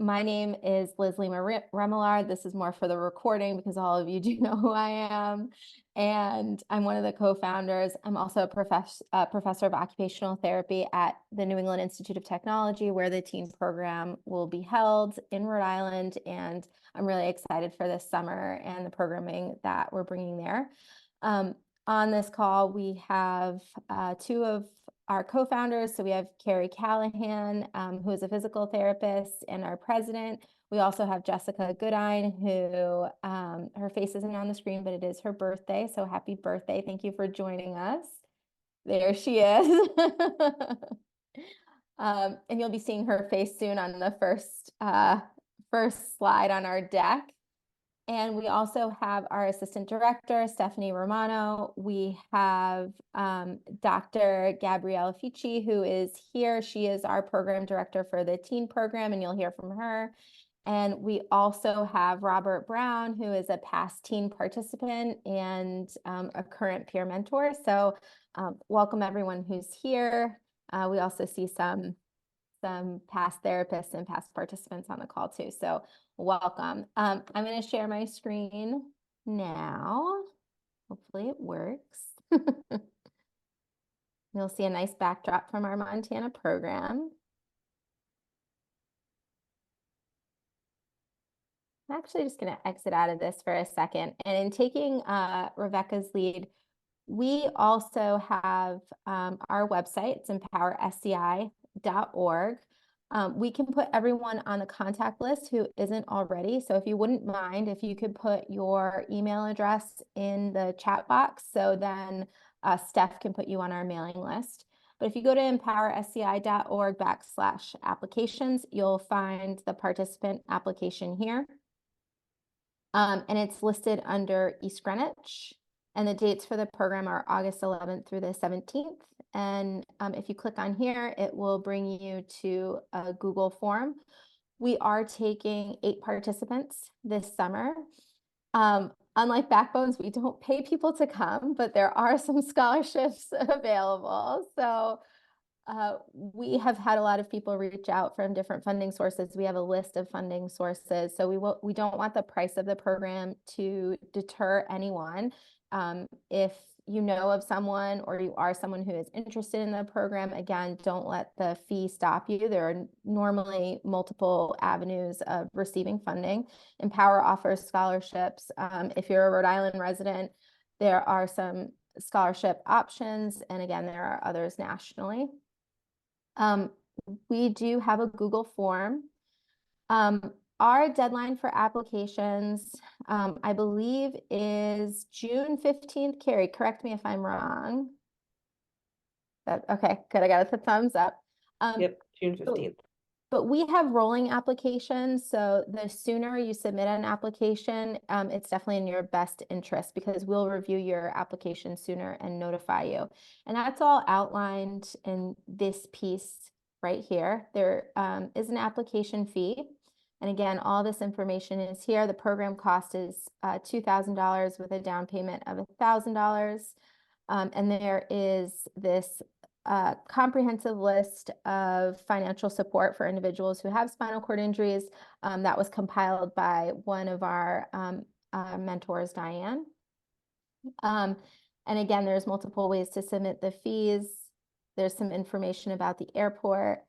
My name is Lima Remillard. This is more for the recording because all of you do know who I am. And I'm one of the co-founders. I'm also a professor of occupational therapy at the New England Institute of Technology, where the teen program will be held in Rhode Island. And I'm really excited for this summer and the programming that we're bringing there. On this call, we have two of our co-founders. So we have Carrie Callahan, who is a physical therapist and our president. We also have Jessica Goodine, who her face isn't on the screen, but it is her birthday. So happy birthday. Thank you for joining us. There she is. And you'll be seeing her face soon on the first slide on our deck. And we also have our assistant director, Stephanie Romano. We have Dr. Gabrielle Ficchi, who is here. She is our program director for the teen program, and you'll hear from her. And we also have Robert Brown, who is a past teen participant and a current peer mentor. So welcome everyone who's here. We also see some past therapists and past participants on the call too. So welcome. I'm going to share my screen now. Hopefully it works. You'll see a nice backdrop from our Montana program. I'm actually just going to exit out of this for a second. And in taking Rebecca's lead, we also have our website. It's empowersci.org. We can put everyone on the contact list who isn't already. So if you wouldn't mind, if you could put your email address in the chat box, so then Steph can put you on our mailing list. But if you go to empowersci.org/applications, you'll find the participant application here. And it's listed under East Greenwich. And the dates for the program are August 11th through the 17th. And if you click on here, it will bring you to a Google form. We are taking 8 participants this summer. Unlike Backbones, we don't pay people to come, but there are some scholarships available. So we have had a lot of people reach out from different funding sources. We have a list of funding sources. So we don't want the price of the program to deter anyone. If you know of someone or you are someone who is interested in the program, again, don't let the fee stop you. There are normally multiple avenues of receiving funding. Empower offers scholarships. If you're a Rhode Island resident, there are some scholarship options. And again, there are others nationally. We do have a Google form. Our deadline for applications, I believe, is June 15th. Carrie, correct me if I'm wrong. Okay, good. I got a thumbs up. Yep, June 15th. But we have rolling applications. So the sooner you submit an application, it's definitely in your best interest because we'll review your application sooner and notify you. And that's all outlined in this piece right here. There is an application fee. And again, all this information is here. The program cost is $2,000 with a down payment of $1,000. And there is this comprehensive list of financial support for individuals who have spinal cord injuries that was compiled by one of our mentors, Diane. And again, there's multiple ways to submit the fees. There's some information about the airport.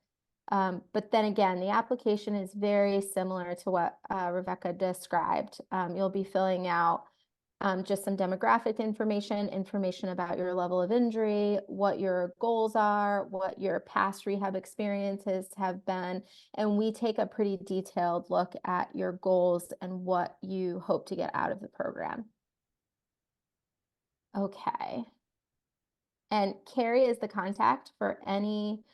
But then again, the application is very similar to what Rebecca described. You'll be filling out just some demographic information about your level of injury, what your goals are, what your past rehab experiences have been. And we take a pretty detailed look at your goals and what you hope to get out of the program. Okay. And Carrie is the contact for any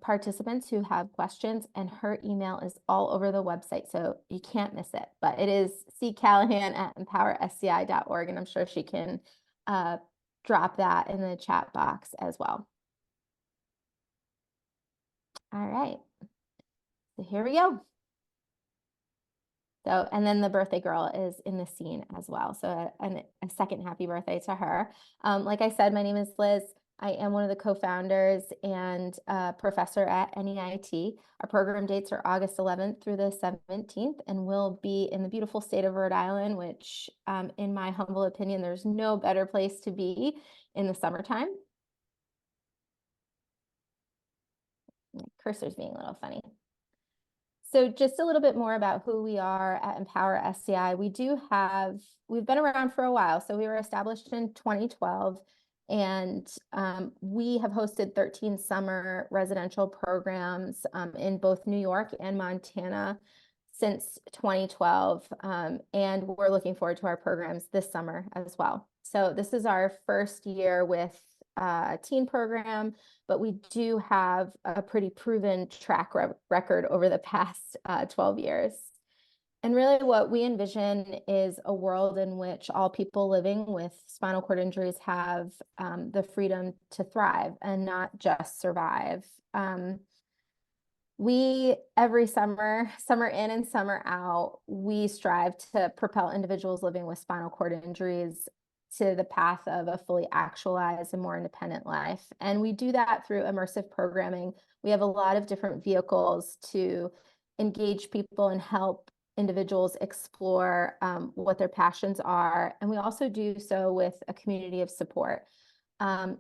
participants who have questions, and her email is all over the website, so you can't miss it. But it is ccallahan@empowersci.org, and I'm sure she can drop that in the chat box as well. All right, so here we go. So, and then the birthday girl is in the scene as well. So a second happy birthday to her. Like I said, my name is Liz. I am one of the co-founders and professor at NEIT. Our program dates are August 11th through the 17th, and we'll be in the beautiful state of Rhode Island, which, in my humble opinion, there's no better place to be in the summertime. My cursor's being a little funny. So just a little bit more about who we are at Empower SCI. We've been around for a while. So we were established in 2012, and we have hosted 13 summer residential programs in both New York and Montana since 2012. And we're looking forward to our programs this summer as well. So this is our first year with a teen program, but we do have a pretty proven track record over the past 12 years. And really what we envision is a world in which all people living with spinal cord injuries have the freedom to thrive and not just survive. We, every summer in and summer out, we strive to propel individuals living with spinal cord injuries to the path of a fully actualized and more independent life. And we do that through immersive programming. We have a lot of different vehicles to engage people and help individuals explore what their passions are. And we also do so with a community of support.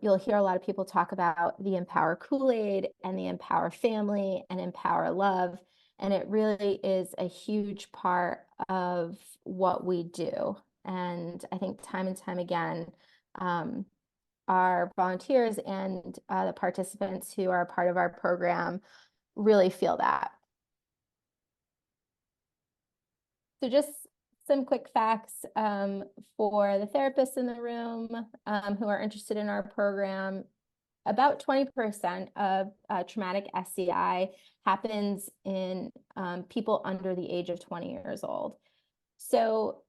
You'll hear a lot of people talk about the Empower Kool-Aid and the Empower Family and Empower Love. And it really is a huge part of what we do. And I think time and time again, our volunteers and the participants who are part of our program really feel that. So just some quick facts for the therapists in the room who are interested in our program. About 20% of traumatic SCI happens in people under the age of 20 years old. So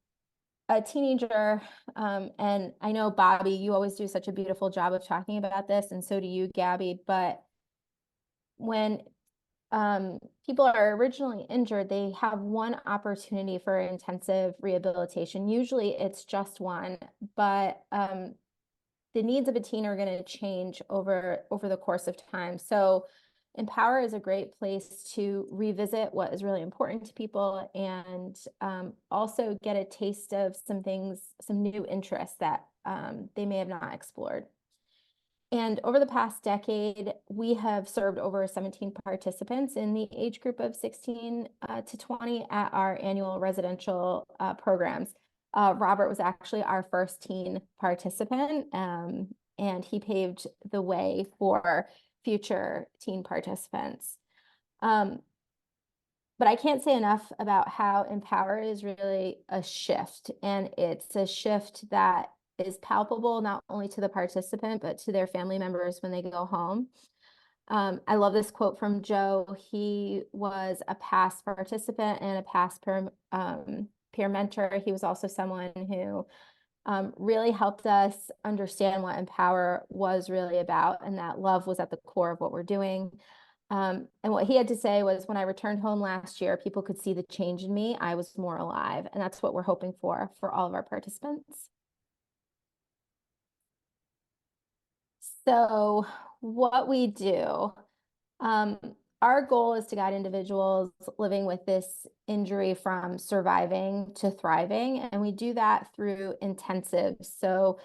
a teenager, and I know, Bobby, you always do such a beautiful job of talking about this, and so do you, Gabby, but when people are originally injured, they have one opportunity for intensive rehabilitation. Usually it's just one, but the needs of a teen are going to change over the course of time. So Empower is a great place to revisit what is really important to people and also get a taste of some things, some new interests that they may have not explored. And over the past decade, we have served over 17 participants in the age group of 16 to 20 at our annual residential programs. Robert was actually our first teen participant, and he paved the way for future teen participants. But I can't say enough about how Empower is really a shift, and it's a shift that is palpable not only to the participant, but to their family members when they go home. I love this quote from Joe. He was a past participant and a past peer mentor. He was also someone who really helped us understand what Empower was really about, and that love was at the core of what we're doing. And what he had to say was, when I returned home last year, people could see the change in me. I was more alive. And that's what we're hoping for all of our participants. So what we do, our goal is to guide individuals living with this injury from surviving to thriving. And we do that through intensives. So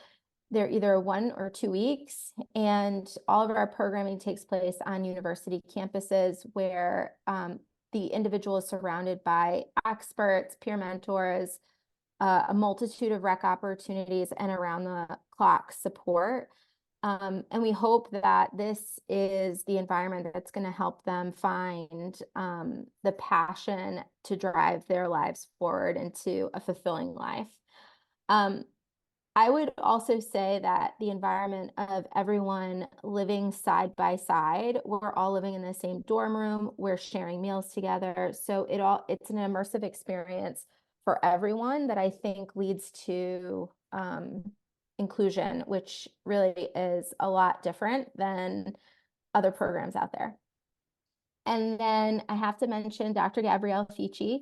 they're either 1 or 2 weeks, and all of our programming takes place on university campuses where the individual is surrounded by experts, peer mentors, a multitude of rec opportunities, and around the clock support. And we hope that this is the environment that's going to help them find the passion to drive their lives forward into a fulfilling life. I would also say that the environment of everyone living side by side, we're all living in the same dorm room, we're sharing meals together. So it's an immersive experience for everyone that I think leads to inclusion, which really is a lot different than other programs out there. And then I have to mention Dr. Gabrielle Ficchi.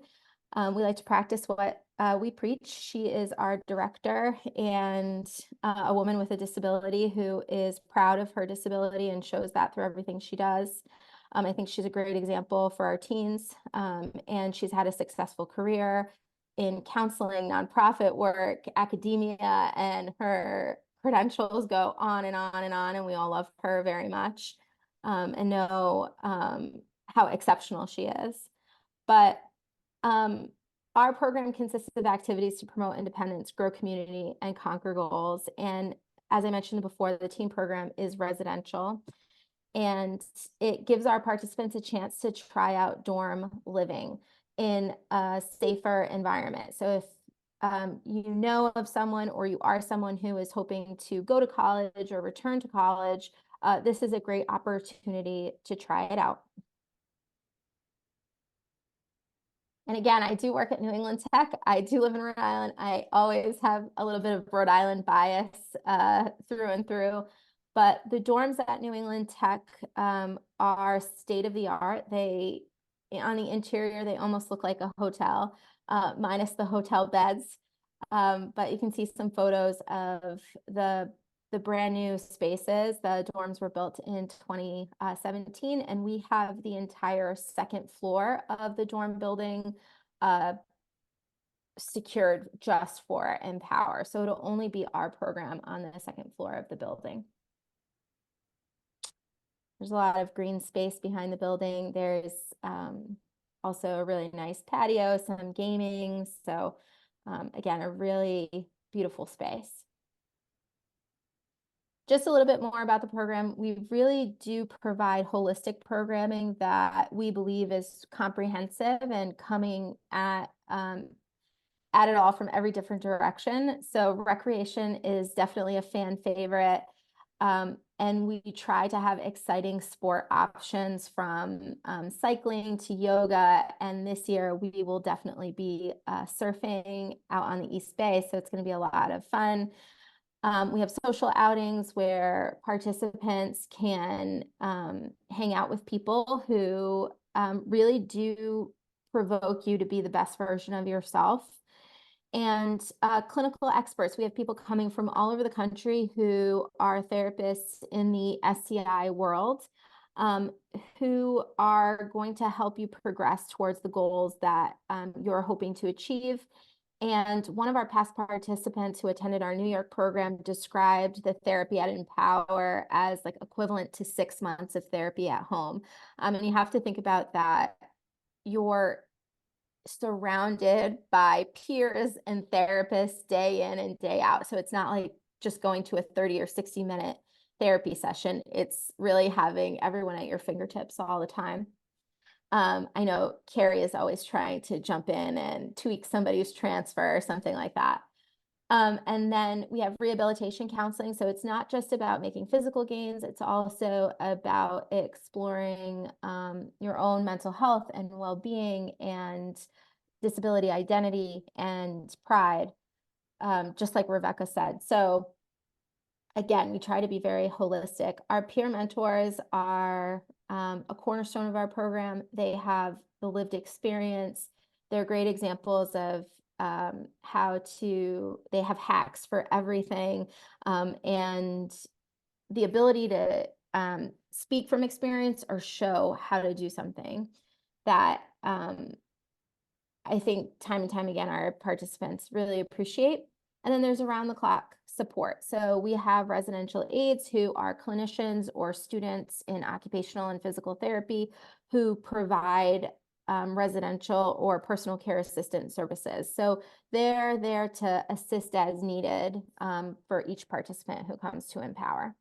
We like to practice what we preach. She is our director and a woman with a disability who is proud of her disability and shows that through everything she does. I think she's a great example for our teens, and she's had a successful career in counseling, nonprofit work, academia, and her credentials go on and on and on, and we all love her very much, and know how exceptional she is. But our program consists of activities to promote independence, grow community, and conquer goals. And as I mentioned before, the team program is residential, and it gives our participants a chance to try out dorm living in a safer environment. So if you know of someone or you are someone who is hoping to go to college or return to college, this is a great opportunity to try it out. And again, I do work at New England Tech. I do live in Rhode Island. I always have a little bit of Rhode Island bias through and through. But the dorms at New England Tech are state of the art. They, on the interior, they almost look like a hotel, minus the hotel beds. But you can see some photos of the brand new spaces. The dorms were built in 2017, and we have the entire second floor of the dorm building secured just for Empower. So it'll only be our program on the second floor of the building. There's a lot of green space behind the building. There's also a really nice patio, some gaming. So again, a really beautiful space. Just a little bit more about the program. We really do provide holistic programming that we believe is comprehensive and coming at it all from every different direction. So recreation is definitely a fan favorite. And we try to have exciting sport options from cycling to yoga. And this year we will definitely be surfing out on the East Bay. So it's going to be a lot of fun. We have social outings where participants can hang out with people who really do provoke you to be the best version of yourself. And clinical experts. We have people coming from all over the country who are therapists in the SCI world, who are going to help you progress towards the goals that you're hoping to achieve. And one of our past participants who attended our New York program described the therapy at Empower as like equivalent to 6 months of therapy at home. And you have to think about that. You're surrounded by peers and therapists day in and day out. So it's not like just going to a 30 or 60-minute therapy session. It's really having everyone at your fingertips all the time. I know Carrie is always trying to jump in and tweak somebody's transfer or something like that. And then we have rehabilitation counseling. So it's not just about making physical gains. It's also about exploring your own mental health and well-being and disability identity and pride, just like Rebecca said. So again, we try to be very holistic. Our peer mentors are a cornerstone of our program. They have the lived experience. They're great examples of they have hacks for everything, and the ability to speak from experience or show how to do something that I think time and time again, our participants really appreciate. And then there's around the clock support. So we have residential aides who are clinicians or students in occupational and physical therapy who provide residential or personal care assistant services. So they're there to assist as needed for each participant who comes to Empower.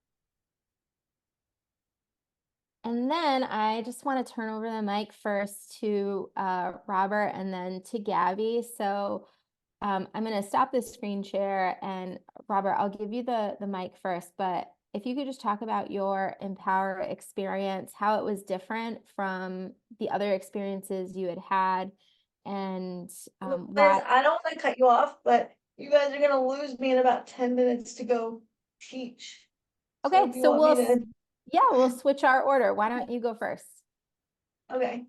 And then I just want to turn over the mic first to Robert and then to Gaby. So I'm going to stop this screen share, and Robert, I'll give you the mic first, but if you could just talk about your Empower experience, how it was different from the other experiences you had, and why. I don't want to cut you off, but you guys are going to lose me in about 10 minutes to go teach. Okay, so we'll switch our order. Why don't you go first? Okay.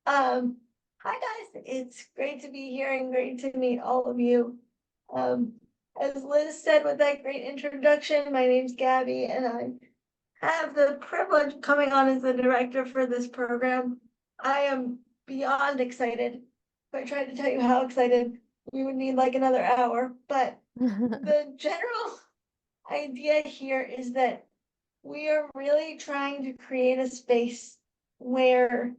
Hi guys. It's great to be here and great to meet all of you. As Liz said with that great introduction, my name's Gabby and I have the privilege of coming on as the director for this program. I am beyond excited. If I tried to tell you how excited, we would need like another hour, but the general idea here is that we are really trying to create a space where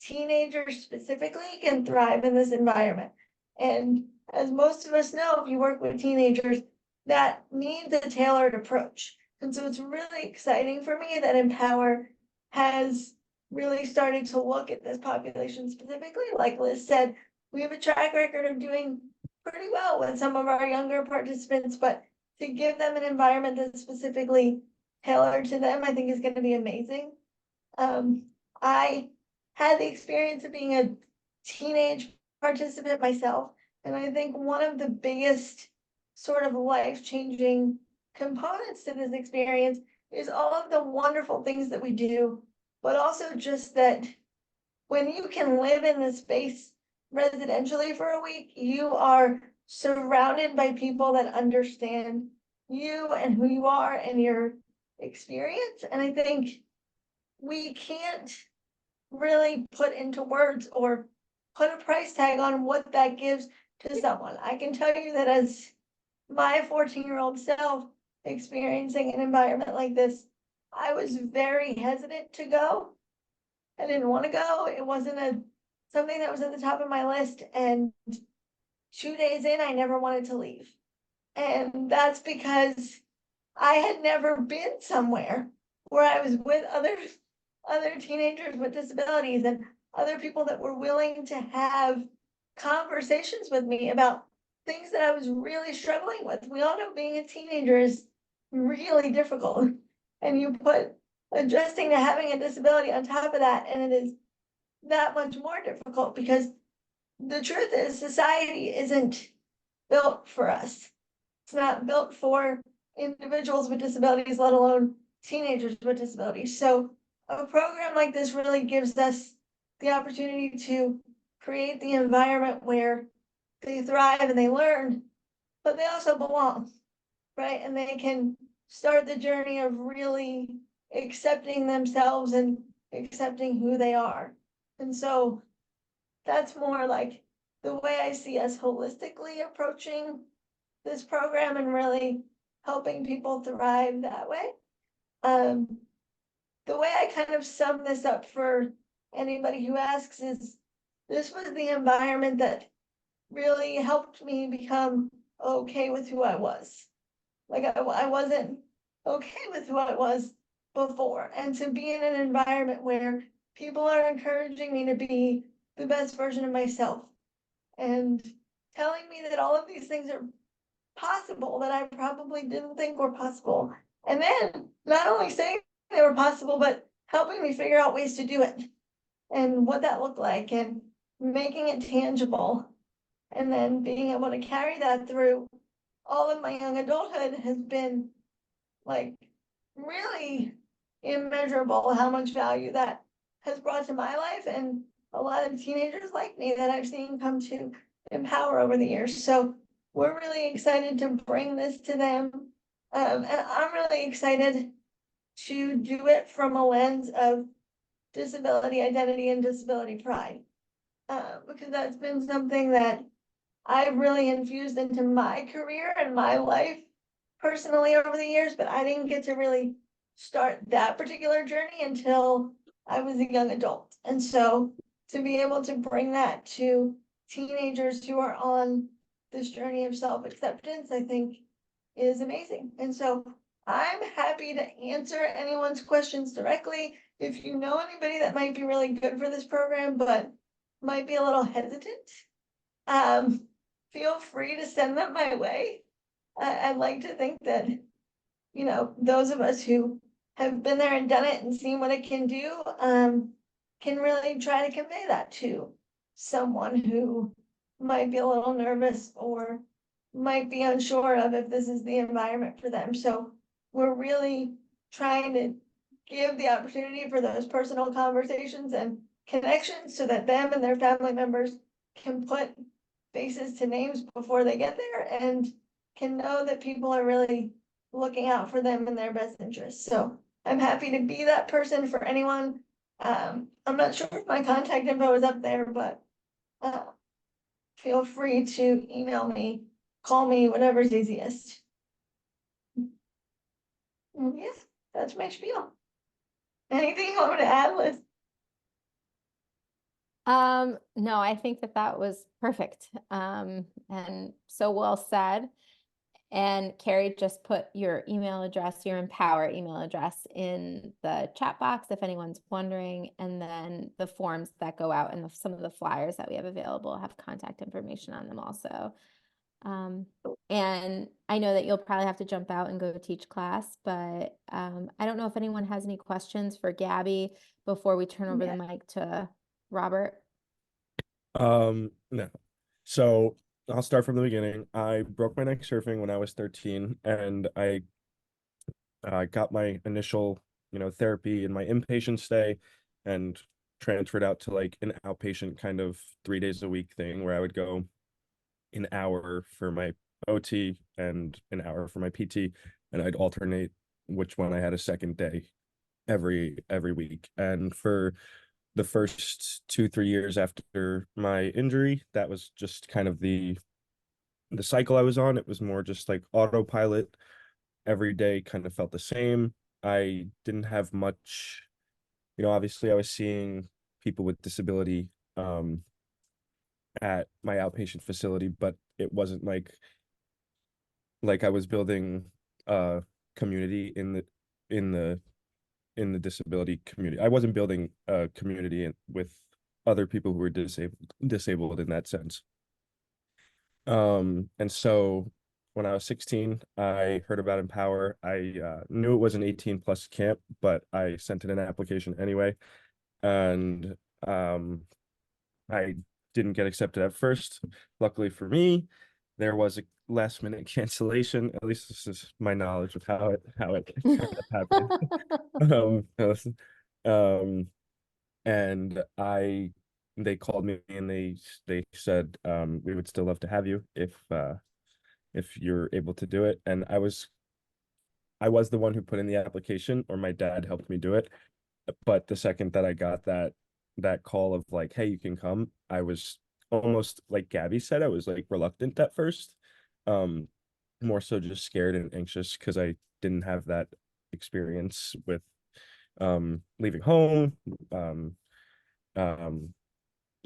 teenagers specifically can thrive in this environment. And as most of us know, if you work with teenagers, that needs a tailored approach. And so it's really exciting for me that Empower has really started to look at this population specifically. Like Liz said, we have a track record of doing pretty well with some of our younger participants, but to give them an environment that's specifically tailored to them, I think is going to be amazing. I had the experience of being a teenage participant myself, and I think one of the biggest sort of life-changing components to this experience is all of the wonderful things that we do, but also just that when you can live in this space residentially for a week, you are surrounded by people that understand you and who you are and your experience. And I think we can't really put into words or put a price tag on what that gives to someone. I can tell you that as my 14-year-old self experiencing an environment like this, I was very hesitant to go. I didn't want to go. It wasn't something that was at the top of my list. And 2 days in, I never wanted to leave. And that's because I had never been somewhere where I was with other teenagers with disabilities and other people that were willing to have conversations with me about things that I was really struggling with. We all know being a teenager is really difficult, and you put adjusting to having a disability on top of that, and it is that much more difficult because the truth is society isn't built for us. It's not built for individuals with disabilities, let alone teenagers with disabilities. So a program like this really gives us the opportunity to create the environment where they thrive and they learn, but they also belong, right? And they can start the journey of really accepting themselves and accepting who they are. And so that's more like the way I see us holistically approaching this program and really helping people thrive that way. The way I kind of sum this up for anybody who asks is this was the environment that really helped me become okay with who I was. Like I wasn't okay with who I was before. And to be in an environment where people are encouraging me to be the best version of myself and telling me that all of these things are possible that I probably didn't think were possible. And then not only saying they were possible, but helping me figure out ways to do it and what that looked like and making it tangible. And then being able to carry that through all of my young adulthood has been like really immeasurable how much value that has brought to my life and a lot of teenagers like me that I've seen come to Empower over the years. So we're really excited to bring this to them. And I'm really excited to do it from a lens of disability identity and disability pride. Because that's been something that I've really infused into my career and my life personally over the years, but I didn't get to really start that particular journey until I was a young adult. And so to be able to bring that to teenagers who are on this journey of self-acceptance, I think is amazing. And so I'm happy to answer anyone's questions directly. If you know anybody that might be really good for this program, but might be a little hesitant, feel free to send them my way. I'd like to think that, you know, those of us who have been there and done it and seen what it can do, can really try to convey that to someone who might be a little nervous or might be unsure of if this is the environment for them. So we're really trying to give the opportunity for those personal conversations and connections so that them and their family members can put faces to names before they get there and can know that people are really looking out for them in their best interest. So I'm happy to be that person for anyone. I'm not sure if my contact info is up there, but feel free to email me, call me, whatever's easiest. Yeah, that's my spiel. Anything you want me to add, Liz? No, I think that was perfect. And so well said. And Carrie just put your email address, your Empower email address in the chat box if anyone's wondering. And then the forms that go out and some of the flyers that we have available have contact information on them also. And I know that you'll probably have to jump out and go teach class, but I don't know if anyone has any questions for Gaby before we turn over the mic to Robert. No. So I'll start from the beginning. I broke my neck surfing when I was 13, and I got my initial, therapy in my inpatient stay and transferred out to like an outpatient kind of 3 days a week thing where I would go an hour for my OT and an hour for my PT, and I'd alternate which one I had a second day every week. And for the first 2-3 years after my injury, that was just kind of the cycle I was on. It was more just like autopilot. Every day kind of felt the same. I didn't have much, obviously I was seeing people with disability at my outpatient facility, but it wasn't like I was building a community in the disability community. I wasn't building a community with other people who were disabled in that sense. And so when I was 16, I heard about Empower. I knew it was an 18+ camp, but I sent in an application anyway. And I didn't get accepted at first. Luckily for me, there was a last minute cancellation. At least this is my knowledge of how it happened. And they called me and they said, we would still love to have you if you're able to do it. And I was the one who put in the application, or my dad helped me do it. But the second that I got that call of like, hey, you can come, I was almost, like Gabby said, I was like reluctant at first. More so just scared and anxious because I didn't have that experience with leaving home,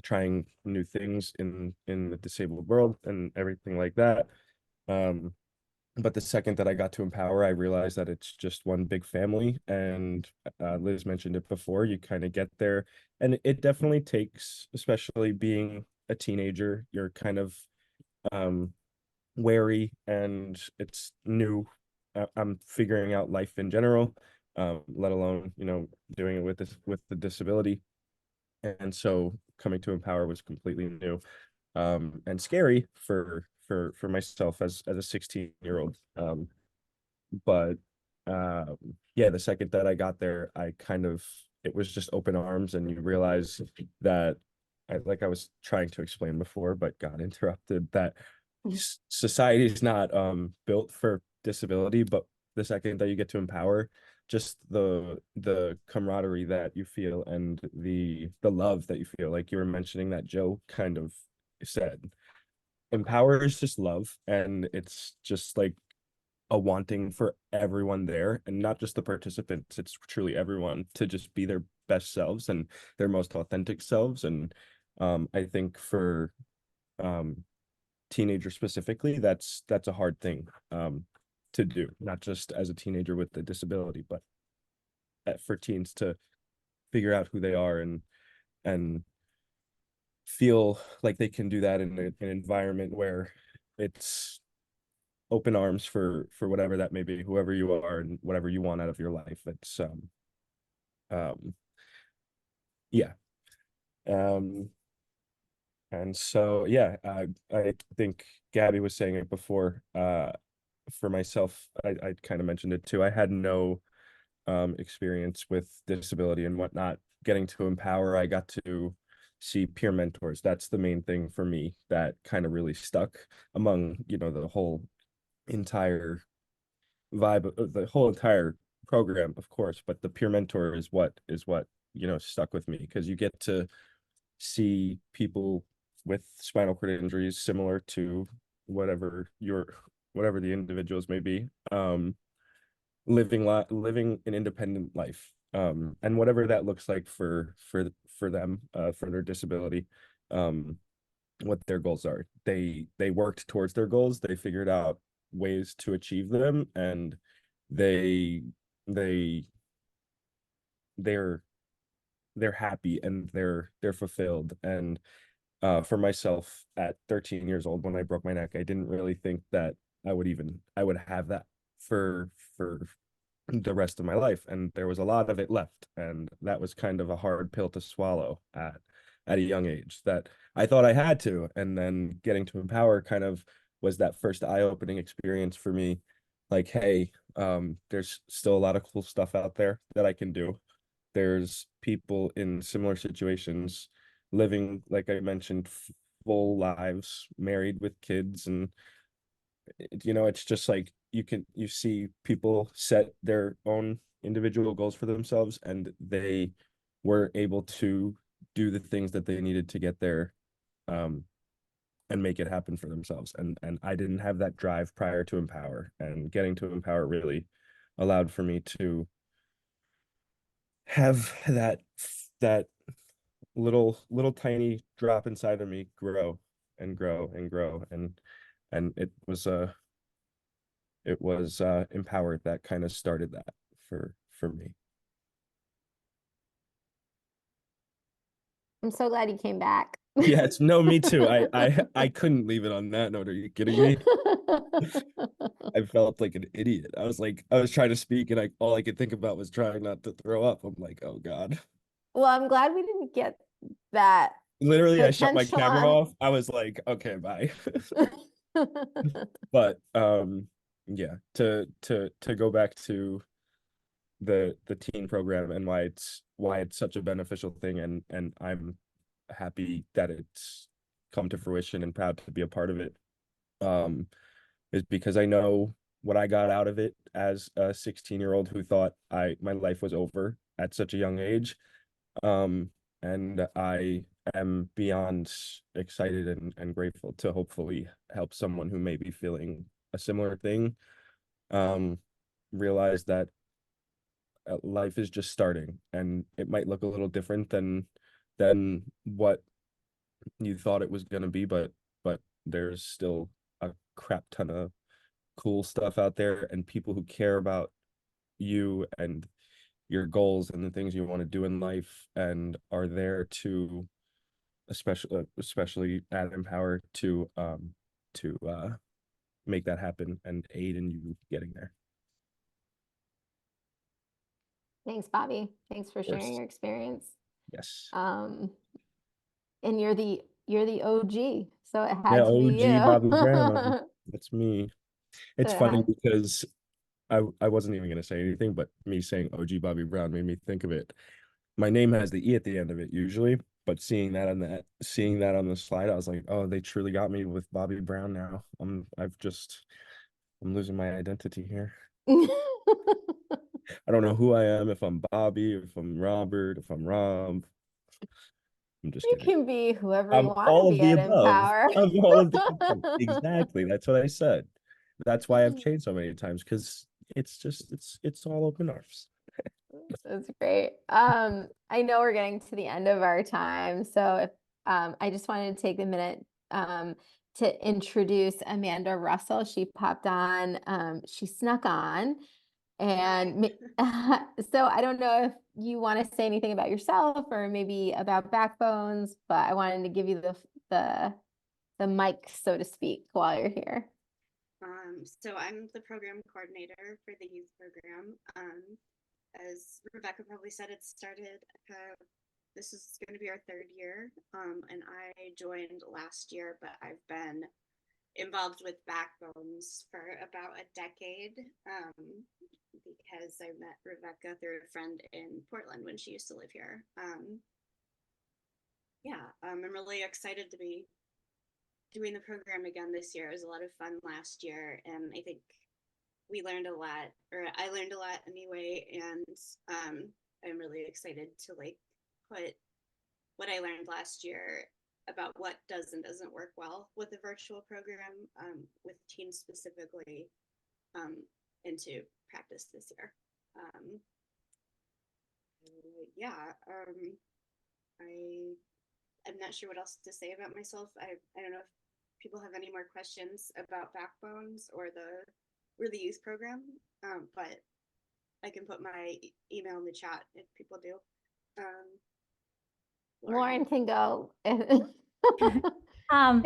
trying new things in the disabled world and everything like that. But the second that I got to Empower, I realized that it's just one big family. And Liz mentioned it before, you kind of get there. And it definitely takes, especially being a teenager, you're kind of wary and it's new. I'm figuring out life in general, let alone, doing it with the disability. And so coming to Empower was completely new and scary for myself as a 16-year-old. But yeah, the second that I got there, it was just open arms, and you realize that like I was trying to explain before, but got interrupted, that society is not built for disability, but the second that you get to Empower, just the camaraderie that you feel and the love that you feel, like you were mentioning that Joe kind of said, Empower is just love, and it's just like a wanting for everyone there, and not just the participants, it's truly everyone to just be their best selves and their most authentic selves. And I think for teenagers specifically, that's a hard thing to do, not just as a teenager with a disability, but for teens to figure out who they are and feel like they can do that in an environment where it's open arms for whatever that may be, whoever you are and whatever you want out of your life. It's yeah. And so yeah, I think Gabby was saying it before. For myself, I kind of mentioned it too. I had no experience with disability and whatnot. Getting to Empower, I got to see peer mentors. That's the main thing for me that kind of really stuck among, the whole entire vibe of the whole entire program, of course, but the peer mentor is what stuck with me, because you get to see people with spinal cord injuries similar to whatever the individuals may be, living an independent life, and whatever that looks like for them, for their disability, what their goals are. They worked towards their goals, they figured out ways to achieve them, and they they they're they're happy, and they're fulfilled. And for myself, at 13 years old, when I broke my neck, I didn't really think that I would have that for the rest of my life, and there was a lot of it left, and that was kind of a hard pill to swallow at a young age, that I thought I had to. And then getting to Empower kind of was that first eye-opening experience for me, like, hey, there's still a lot of cool stuff out there that I can do. There's people in similar situations living, like I mentioned, full lives, married with kids, and it's just like you see people set their own individual goals for themselves, and they were able to do the things that they needed to get there, and make it happen for themselves. And I didn't have that drive prior to Empower, and getting to Empower really allowed for me to have that little tiny drop inside of me grow and grow and grow. And it was Empowered that kind of started that for me. I'm so glad you came back. Yeah, no, me too. I couldn't leave it on that note. Are you kidding me? I felt like an idiot. I was trying to speak, and all I could think about was trying not to throw up. I'm like, oh God. Well, I'm glad we didn't get that Literally, I shut my potential camera on. off. I was like, okay, bye. But yeah, to go back to the teen program, and why it's such a beneficial thing, and I'm happy that it's come to fruition and proud to be a part of it, is because I know what I got out of it as a 16-year-old who thought my life was over at such a young age. And I am beyond excited and grateful to hopefully help someone who may be feeling a similar thing, realize that life is just starting, and it might look a little different than what you thought it was going to be, but there's still a crap ton of cool stuff out there, and people who care about you and your goals and the things you want to do in life, and are there to, especially at Empower, to make that happen and aid in you getting there. Thanks, Bobby. Thanks for sharing course. your experience. Yes. And you're the OG, so it Yeah, had to be OG Bobby Brown. you. That's me. It's So it funny had- because I wasn't even gonna say anything, but me saying OG Bobby Brown made me think of it. My name has the E at the end of it usually, but seeing that on the slide, I was like, oh, they truly got me with Bobby Brown now. I'm losing my identity here. I don't know who I am, if I'm Bobby, if I'm Robert, if I'm Rob. I'm just You kidding. can be whoever you I'm want all to of be the at above. Empower. I'm all of the above. Exactly. That's what I said. That's why I've changed so many times, because it's all open arms. That's great. I know we're getting to the end of our time, so if I just wanted to take a minute to introduce Amanda Russell. She popped on, she snuck on, and so I don't know if you want to say anything about yourself or maybe about Backbones, but I wanted to give you the mic, so to speak, while you're here. So I'm the program coordinator for the youth program. As Rebecca probably said, it started, this is going to be our third year, and I joined last year, but I've been involved with Backbones for about a decade, because I met Rebecca through a friend in Portland when she used to live here. yeah, I'm really excited to be doing the program again this year. It was a lot of fun last year, and I think we learned a lot, or I learned a lot anyway, and I'm really excited to like put what I learned last year about what does and doesn't work well with the virtual program, with teens specifically, into practice this year. Yeah, I'm not sure what else to say about myself. I don't know if people have any more questions about Backbones or the youth program, but I can put my email in the chat if people do. Lauren can go. Um,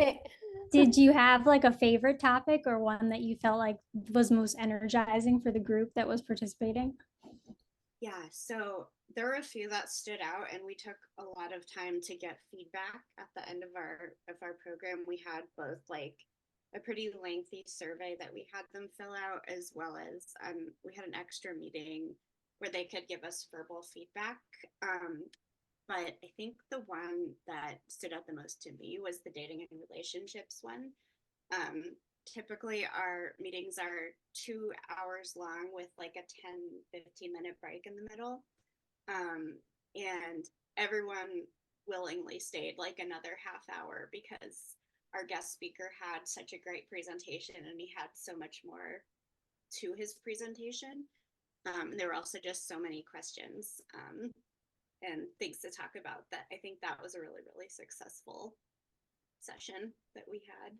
did you have like a favorite topic or one that you felt like was most energizing for the group that was participating? Yeah, so there were a few that stood out, and we took a lot of time to get feedback at the end of our program. We had both like a pretty lengthy survey that we had them fill out, as well as we had an extra meeting where they could give us verbal feedback. But I think the one that stood out the most to me was the dating and relationships one. Typically our meetings are 2 hours long with like a 10-15 minute break in the middle. And everyone willingly stayed like another half hour because our guest speaker had such a great presentation and he had so much more to his presentation. There were also just so many questions and things to talk about that I think that was a really, really successful session that we had.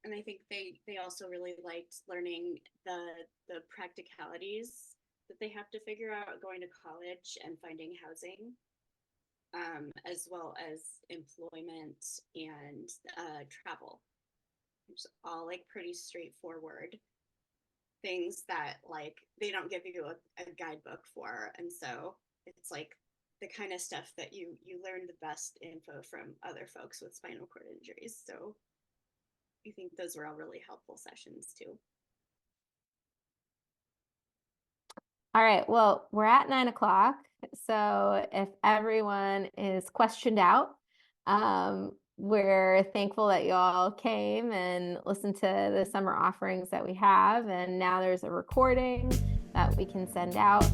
And I think they also really liked learning the practicalities that they have to figure out going to college and finding housing, as well as employment and travel. It's all like pretty straightforward things that like they don't give you a guidebook for, and so it's like the kind of stuff that you learn the best info from other folks with spinal cord injuries. So I think those were all really helpful sessions too. All right, well, we're at 9 o'clock. So if everyone is questioned out, we're thankful that you all came and listened to the summer offerings that we have. And now there's a recording that we can send out